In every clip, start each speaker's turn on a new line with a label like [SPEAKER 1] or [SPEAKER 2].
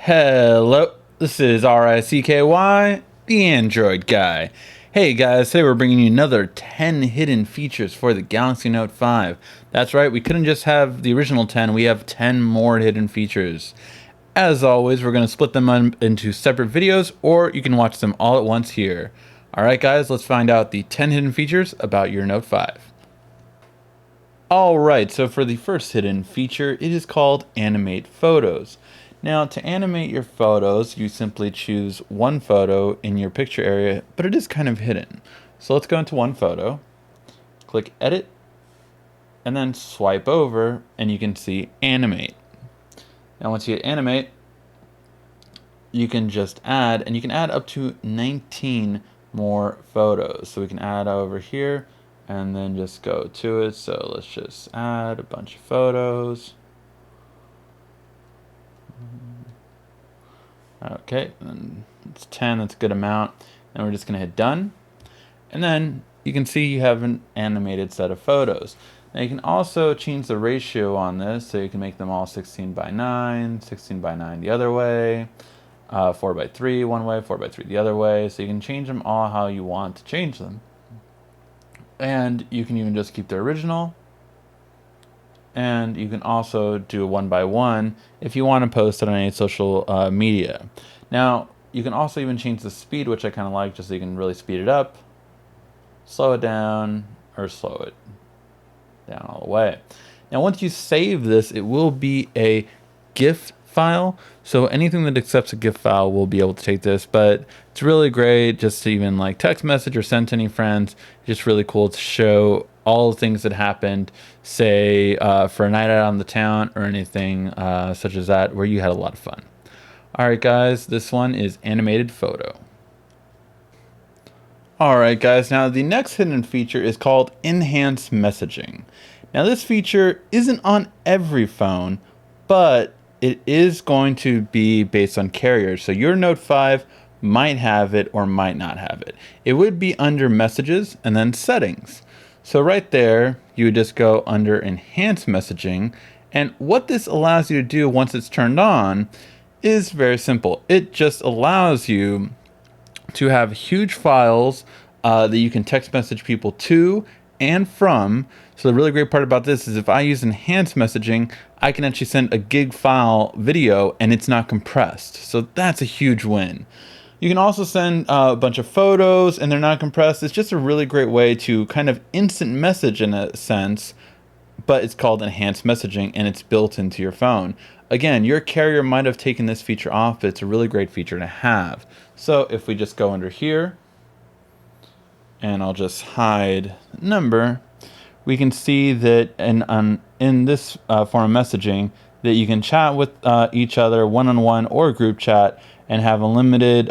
[SPEAKER 1] Hello, this is RICKY, the Android guy. Hey guys, today we're bringing you another 10 hidden features for the Galaxy Note 5. That's right, we couldn't just have the original 10, we have 10 more hidden features. As always, we're going to split them into separate videos, or you can watch them all at once here. Alright guys, let's find out the 10 hidden features about your Note 5. Alright, so for the first hidden feature, it is called Animate Photos. Now, to animate your photos, you simply choose one photo in your picture area, but it is kind of hidden. So let's go into one photo, click Edit, and then swipe over, and you can see Animate. Now, once you hit Animate, you can just add, and you can add up to 19 more photos. So we can add over here, and then just go to it. So let's just add a bunch of photos. Okay, and it's 10, that's a good amount. And we're just gonna hit done. And then you can see you have an animated set of photos. Now you can also change the ratio on this, so you can make them all 16 by 9, 16 by 9 the other way, 4 by 3 one way, 4 by 3 the other way. So you can change them all how you want to change them. And you can even just keep the original. And you can also do a 1 by 1 if you want to post it on any social media. Now, you can also even change the speed, which I kind of like, just so you can really speed it up, slow it down, or slow it down all the way. Now, once you save this, it will be a GIF file. So anything that accepts a GIF file will be able to take this, but it's really great just to even like text message or send to any friends. It's just really cool to show all the things that happened, say for a night out on the town or anything such as that, where you had a lot of fun. Alright guys, this one is Animated Photo. Alright guys, now the next hidden feature is called Enhanced Messaging. Now this feature isn't on every phone, but it is going to be based on carriers. So your Note 5 might have it or might not have it. It would be under Messages and then Settings. So right there, you would just go under Enhanced Messaging, and what this allows you to do once it's turned on is very simple. It just allows you to have huge files that you can text message people to and from. So the really great part about this is if I use Enhanced Messaging, I can actually send a gig file video and it's not compressed. So that's a huge win. You can also send a bunch of photos and they're not compressed. It's just a really great way to kind of instant message in a sense, but it's called Enhanced Messaging and it's built into your phone. Again, your carrier might have taken this feature off, but it's a really great feature to have. So if we just go under here, and I'll just hide number, we can see that in this form of messaging that you can chat with each other one-on-one or group chat and have unlimited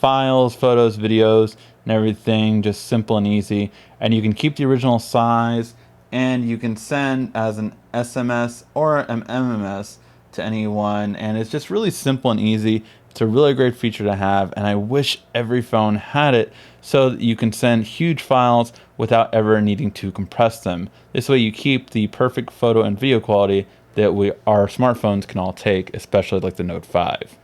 [SPEAKER 1] files, photos, videos, and everything, just simple and easy. And you can keep the original size, and you can send as an SMS or an MMS to anyone, and it's just really simple and easy. It's a really great feature to have, and I wish every phone had it so that you can send huge files without ever needing to compress them. This way you keep the perfect photo and video quality that our smartphones can all take, especially like the Note 5.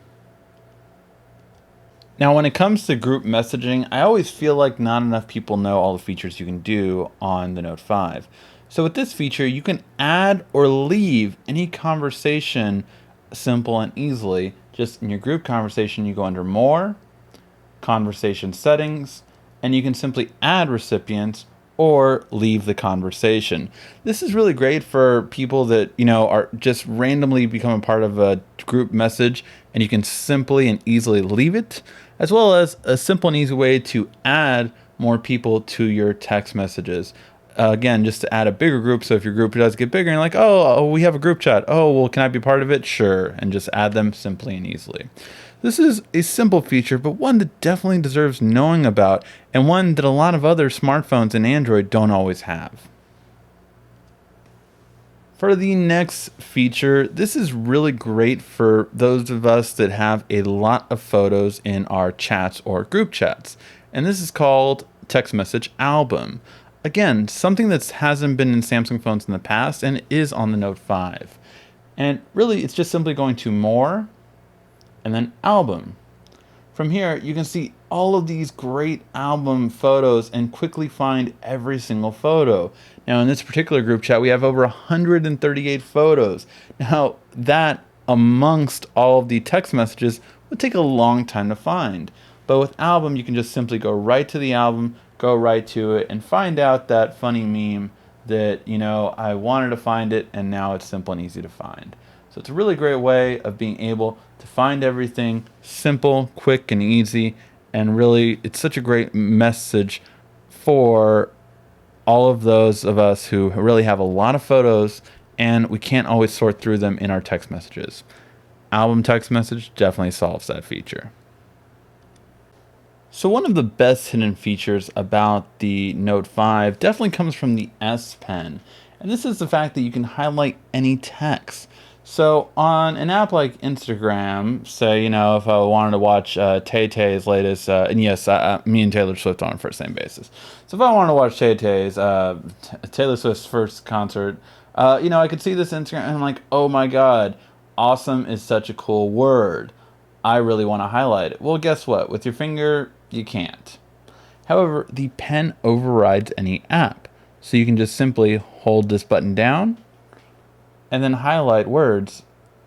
[SPEAKER 1] Now, when it comes to group messaging, I always feel like not enough people know all the features you can do on the Note 5. So with this feature, you can add or leave any conversation simple and easily. Just in your group conversation, you go under More, Conversation Settings, and you can simply add recipients or leave the conversation. This is really great for people that, are just randomly become a part of a group message, and you can simply and easily leave it, as well as a simple and easy way to add more people to your text messages. Again, just to add a bigger group, so if your group does get bigger and you're like, oh, we have a group chat. Oh, well, can I be part of it? Sure, and just add them simply and easily. This is a simple feature, but one that definitely deserves knowing about, and one that a lot of other smartphones and Android don't always have. For the next feature, this is really great for those of us that have a lot of photos in our chats or group chats, and this is called Text Message Album. Again, something that hasn't been in Samsung phones in the past and is on the Note 5. And really, it's just simply going to More, and then album. From here, you can see all of these great album photos and quickly find every single photo. Now, in this particular group chat, we have over 138 photos. Now, that amongst all of the text messages would take a long time to find. But with album, you can just simply go right to the album, go right to it, and find out that funny meme that, I wanted to find it, and now it's simple and easy to find. So it's a really great way of being able to find everything simple, quick, and easy. And really, it's such a great message for all of those of us who really have a lot of photos and we can't always sort through them in our text messages. Album text message definitely solves that feature. So one of the best hidden features about the Note 5 definitely comes from the S Pen. And this is the fact that you can highlight any text. So on an app like Instagram, say, if I wanted to watch Tay-Tay's latest, and yes, me and Taylor Swift on a first name basis. So if I wanted to watch Tay-Tay's, Taylor Swift's first concert, I could see this Instagram and I'm like, oh my God, awesome is such a cool word. I really want to highlight it. Well, guess what? With your finger, you can't. However, the pen overrides any app. So you can just simply hold this button down and then highlight words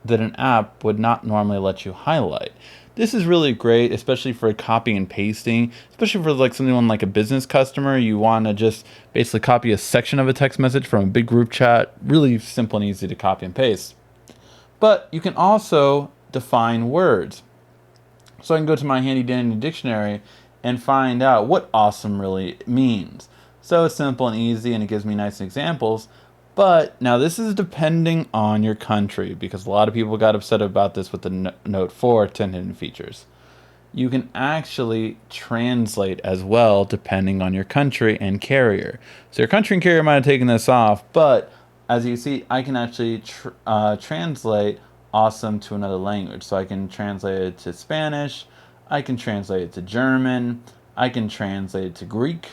[SPEAKER 1] that an app would not normally let you highlight. This is really great, especially for copy and pasting, especially for like someone like a business customer. You want to just basically copy a section of a text message from a big group chat. Really simple and easy to copy and paste. But you can also define words. So I can go to my handy dandy dictionary and find out what awesome really means. So it's simple and easy, and it gives me nice examples. But now this is depending on your country, because a lot of people got upset about this with the Note 4 10 hidden features. You can actually translate as well depending on your country and carrier. So your country and carrier might have taken this off, but as you see, I can actually translate awesome to another language. So I can translate it to Spanish, I can translate it to German, I can translate it to Greek,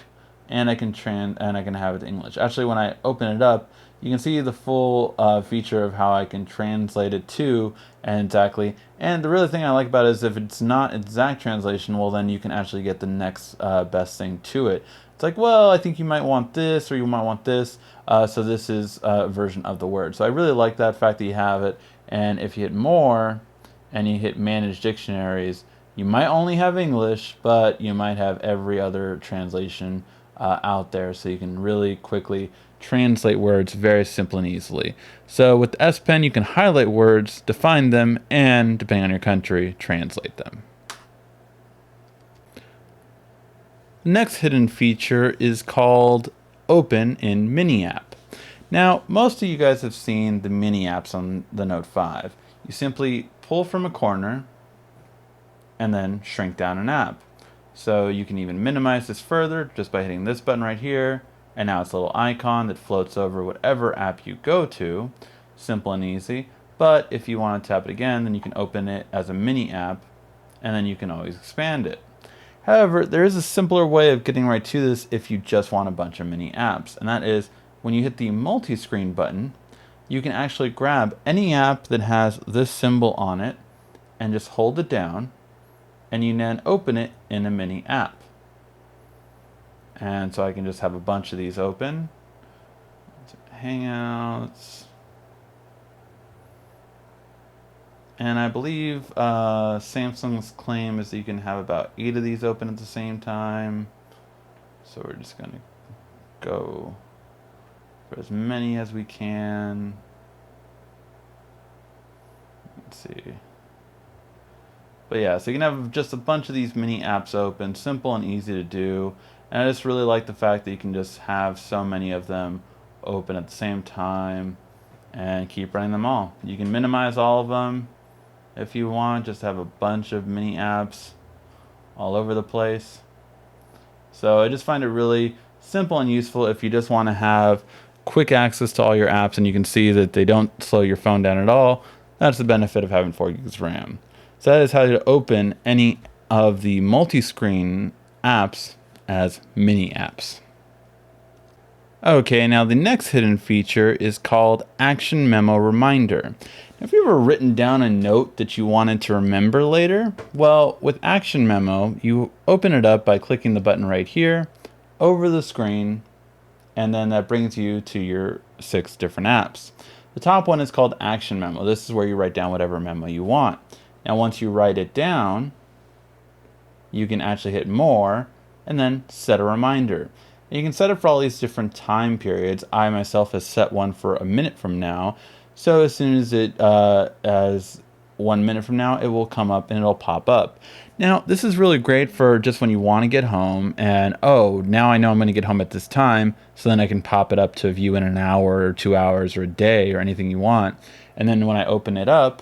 [SPEAKER 1] and I can have it to English. Actually, when I open it up, you can see the full feature of how I can translate it to and exactly. And the really thing I like about it is if it's not exact translation, well, then you can actually get the next best thing to it. It's like, well, I think you might want this or you might want this. So this is a version of the word. So I really like that fact that you have it. And if you hit more and you hit manage dictionaries, you might only have English, but you might have every other translation out there, so you can really quickly translate words very simply and easily. So with the S Pen, you can highlight words, define them, and depending on your country, translate them. The next hidden feature is called Open in Mini App. Now, most of you guys have seen the mini apps on the Note 5. You simply pull from a corner and then shrink down an app. So you can even minimize this further just by hitting this button right here. And now it's a little icon that floats over whatever app you go to. Simple and easy. But if you want to tap it again, then you can open it as a mini app, and then you can always expand it. However, there is a simpler way of getting right to this if you just want a bunch of mini apps. And that is when you hit the multi-screen button, you can actually grab any app that has this symbol on it and just hold it down, and you then open it in a mini app. And so I can just have a bunch of these open. Hangouts. And I believe Samsung's claim is that you can have about 8 of these open at the same time. So we're just going to go for as many as we can. Let's see. But yeah, so you can have just a bunch of these mini apps open, simple and easy to do. And I just really like the fact that you can just have so many of them open at the same time and keep running them all. You can minimize all of them if you want, just have a bunch of mini apps all over the place. So I just find it really simple and useful if you just want to have quick access to all your apps and you can see that they don't slow your phone down at all. That's the benefit of having 4 gigs RAM. So that is how to open any of the multi-screen apps as mini apps. Okay, now the next hidden feature is called Action Memo Reminder. Have you ever written down a note that you wanted to remember later? Well, with Action Memo, you open it up by clicking the button right here over the screen, and then that brings you to your 6 different apps. The top one is called Action Memo. This is where you write down whatever memo you want. Now once you write it down, you can actually hit more and then set a reminder. And you can set it for all these different time periods. I myself have set one for a minute from now. So as soon as it as 1 minute from now, it will come up and it'll pop up. Now, this is really great for just when you want to get home and, oh, now I know I'm going to get home at this time, so then I can pop it up to view in an hour or 2 hours or a day or anything you want. And then when I open it up,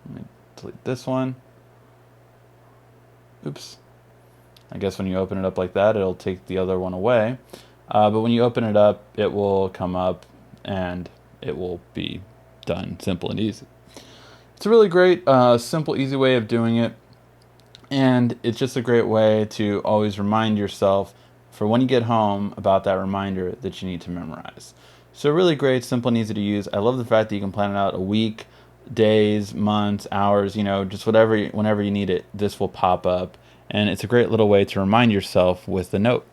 [SPEAKER 1] let me delete this one. Oops. I guess when you open it up like that, it'll take the other one away. But when you open it up, it will come up and it will be done, simple and easy. It's a really great, simple, easy way of doing it. And it's just a great way to always remind yourself for when you get home about that reminder that you need to memorize. So really great, simple and easy to use. I love the fact that you can plan it out a week, days, months, hours, just whenever you need it, this will pop up. And it's a great little way to remind yourself with the note.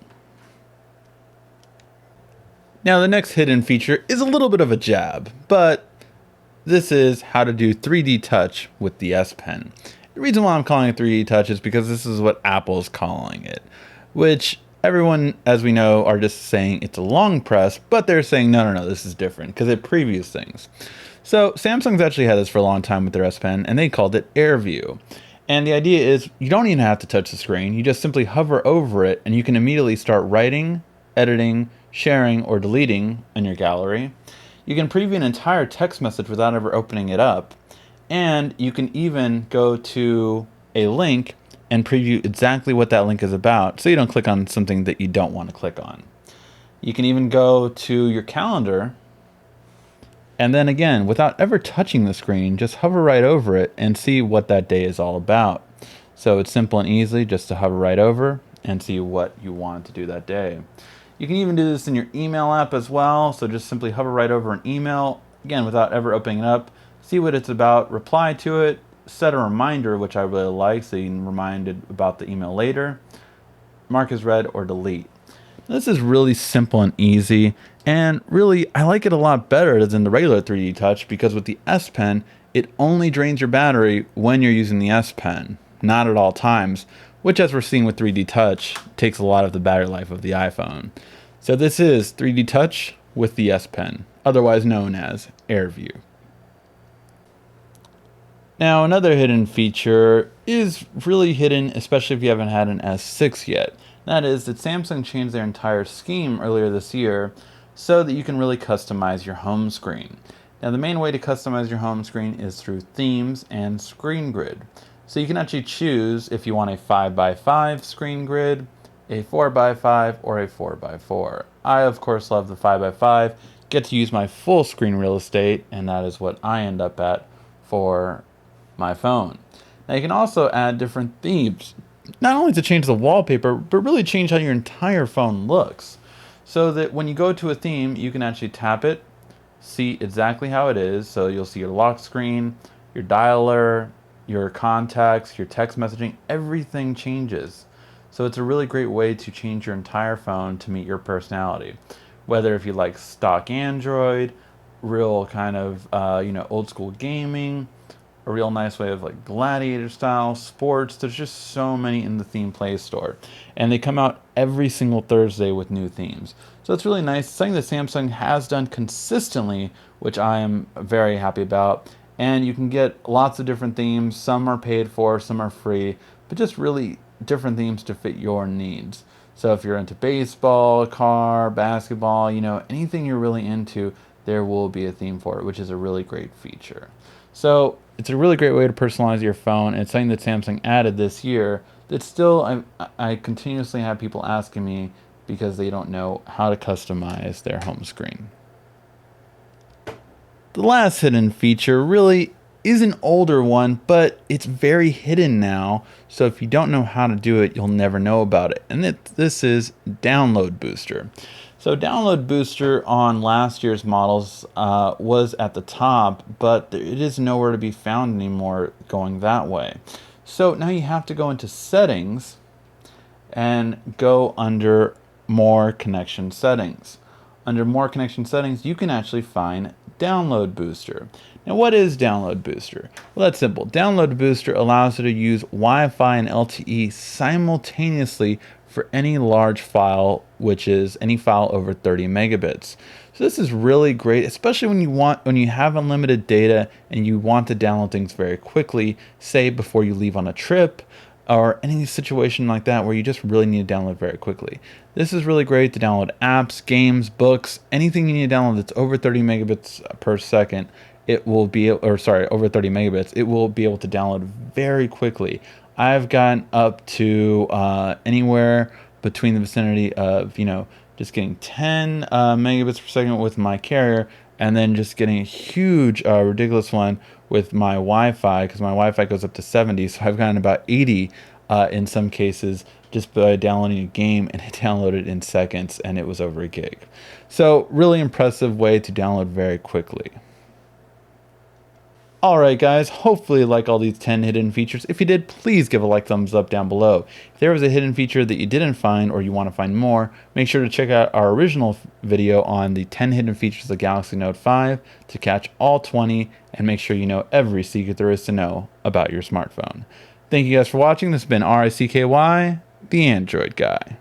[SPEAKER 1] Now the next hidden feature is a little bit of a jab, but this is how to do 3D touch with the S Pen. The reason why I'm calling it 3D touch is because this is what Apple's calling it, which everyone, as we know, are just saying it's a long press, but they're saying, no, this is different because it previews things. So Samsung's actually had this for a long time with their S Pen, and they called it Air View. And the idea is you don't even have to touch the screen. You just simply hover over it, and you can immediately start writing, editing, sharing, or deleting in your gallery. You can preview an entire text message without ever opening it up. And you can even go to a link and preview exactly what that link is about, so you don't click on something that you don't want to click on. You can even go to your calendar, and then again, without ever touching the screen, just hover right over it and see what that day is all about. So it's simple and easy just to hover right over and see what you want to do that day. You can even do this in your email app as well. So just simply hover right over an email, again, without ever opening it up, see what it's about, reply to it, set a reminder, which I really like, so you can be reminded about the email later, mark as read, or delete. This is really simple and easy, and really I like it a lot better than the regular 3D touch, because with the S Pen, it only drains your battery when you're using the S Pen, not at all times, which, as we're seeing with 3D touch, takes a lot of the battery life of the iPhone. So this is 3D touch with the S Pen, otherwise known as Air View. Now, another hidden feature is really hidden, especially if you haven't had an S6 yet. That is that Samsung changed their entire scheme earlier this year so that you can really customize your home screen. Now, the main way to customize your home screen is through themes and screen grid. So you can actually choose if you want a 5x5 screen grid, a 4x5, or a 4x4. I, of course, love the 5x5, get to use my full screen real estate, and that is what I end up at for my phone. Now you can also add different themes, not only to change the wallpaper, but really change how your entire phone looks. So that when you go to a theme, you can actually tap it, see exactly how it is. So you'll see your lock screen, your dialer, your contacts, your text messaging, everything changes. So it's a really great way to change your entire phone to meet your personality. Whether if you like stock Android, real kind of old school gaming, a real nice way of like gladiator style, sports. There's just so many in the theme Play Store. And they come out every single Thursday with new themes. So it's really nice. It's something that Samsung has done consistently, which I am very happy about. And you can get lots of different themes. Some are paid for, some are free, but just really different themes to fit your needs. So if you're into baseball, car, basketball, anything you're really into, there will be a theme for it, which is a really great feature. So it's a really great way to personalize your phone. It's something that Samsung added this year that still I continuously have people asking me because they don't know how to customize their home screen. The last hidden feature really is an older one, but it's very hidden now. So if you don't know how to do it, you'll never know about it. And this is Download Booster. So So download booster on last year's models was at the top, but it is nowhere to be found anymore going that way. So now you have to go into settings and go under more connection settings. Under more connection settings, you can actually find download booster. Now what is download booster? Well, that's simple. Download booster allows you to use Wi-Fi and LTE simultaneously for any large file, which is any file over 30 megabits. So this is really great, especially when you have unlimited data and you want to download things very quickly, say before you leave on a trip, or any situation like that where you just really need to download very quickly. This is really great to download apps, games, books, anything you need to download that's over 30 megabits per second. It will be, or sorry, over 30 megabits. It will be able to download very quickly. I've gotten up to anywhere between the vicinity of, just getting 10 megabits per second with my carrier, and then just getting a huge, ridiculous one with my Wi-Fi, because my Wi-Fi goes up to 70, so I've gotten about 80 in some cases just by downloading a game, and it downloaded in seconds, and it was over a gig. So really impressive way to download very quickly. Alright guys, hopefully you like all these 10 hidden features. If you did, please give a thumbs up down below. If there was a hidden feature that you didn't find or you want to find more, make sure to check out our original video on the 10 hidden features of the Galaxy Note 5 to catch all 20 and make sure you know every secret there is to know about your smartphone. Thank you guys for watching. This has been RICKY, the Android Guy.